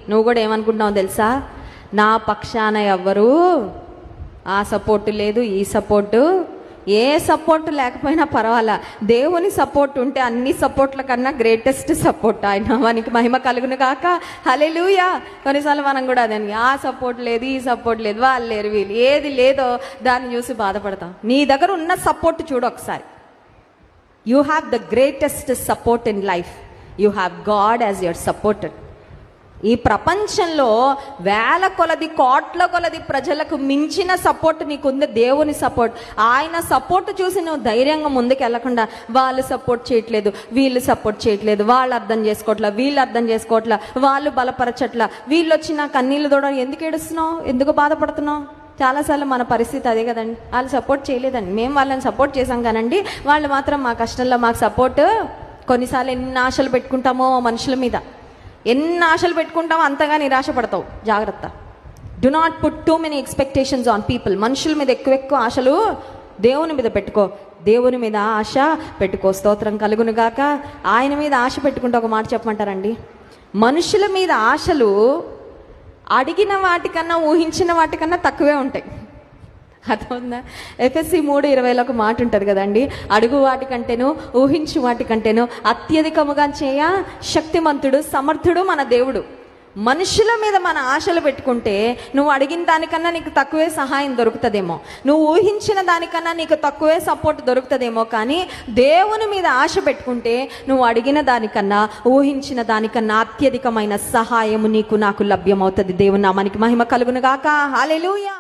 నువ్వు కూడా ఏమనుకుంటున్నావు తెలుసా? నా పక్షాన ఎవ్వరు ఆ సపోర్టు లేదు, ఈ సపోర్టు, ఏ సపోర్టు లేకపోయినా పర్వాలా, దేవుని సపోర్ట్ ఉంటే అన్ని సపోర్ట్ల కన్నా గ్రేటెస్ట్ సపోర్ట్ ఆయన. మనకి మహిమ కలుగును కాక. హల్లెలూయా. కొన్నిసార్లు మనం కూడా అదే, ఆ సపోర్ట్ లేదు, ఈ సపోర్ట్ లేదు, వాళ్ళు లేరు, వీళ్ళు, ఏది లేదో దాన్ని చూసి బాధపడతాం. నీ దగ్గర ఉన్న సపోర్ట్ చూడు ఒకసారి. You have the greatest support in life. You have God as your supporter. ఈ ప్రపంచంలో వేల కొలది, కోట్ల కొలది ప్రజలకు మించిన సపోర్ట్ నీకుంది, దేవుని సపోర్ట్. ఆయన సపోర్ట్ చూసి నువ్వు ధైర్యంగా ముందుకు వెళ్ళకుండా, వాళ్ళు సపోర్ట్ చేయట్లేదు, వీళ్ళు సపోర్ట్ చేయట్లేదు, వాళ్ళు అర్థం చేసుకోవట్లా, వీళ్ళు అర్థం చేసుకోవట్లా, వాళ్ళు బలపరచట్లా, వీళ్ళు వచ్చి నా కన్నీళ్ళు తోడ, ఎందుకు ఏడుస్తున్నావు, ఎందుకు బాధపడుతున్నావు? చాలాసార్లు మన పరిస్థితి అదే కదండి. వాళ్ళు సపోర్ట్ చేయలేదండి, మేము వాళ్ళని సపోర్ట్ చేసాం కానండి, వాళ్ళు మాత్రం మా కష్టంలో మాకు సపోర్ట్. కొన్నిసార్లు ఎన్ని ఆశలు పెట్టుకుంటామో మనుషుల మీద, ఎన్ని ఆశలు పెట్టుకుంటామో అంతగా నిరాశపడతావు. జాగ్రత్త. Do not put too many expectations on people. మనుషుల మీద ఎక్కువ ఆశలు దేవుని మీద పెట్టుకో. దేవుని మీద ఆశ పెట్టుకో. స్తోత్రం కలుగును గాక. ఆయన మీద ఆశ పెట్టుకుంటే ఒక మాట చెప్పమంటారండి, మనుషుల మీద ఆశలు అడిగిన వాటికన్నా, ఊహించిన వాటికన్నా తక్కువే ఉంటాయి. అర్థమవుతుందా? ఎఫెసీ 3:20 ఒక మాట ఉంటుంది కదండి, అడుగు వాటికంటేను, ఊహించు వాటికంటేను అత్యధికముగా చేయ శక్తిమంతుడు, సమర్థుడు మన దేవుడు. మనుషుల మీద మన ఆశలు పెట్టుకుంటే నువ్వు అడిగిన దానికన్నా నీకు తక్కువే సహాయం దొరుకుతుందేమో, నువ్వు ఊహించిన దానికన్నా నీకు తక్కువే సపోర్ట్ దొరుకుతుందేమో. కానీ దేవుని మీద ఆశ పెట్టుకుంటే నువ్వు అడిగిన దానికన్నా, ఊహించిన దానికన్నా అత్యధికమైన సహాయము నీకు నాకు లభ్యమవుతుంది. దేవుని నామానికి మహిమ కలుగును గాక. హల్లెలూయా.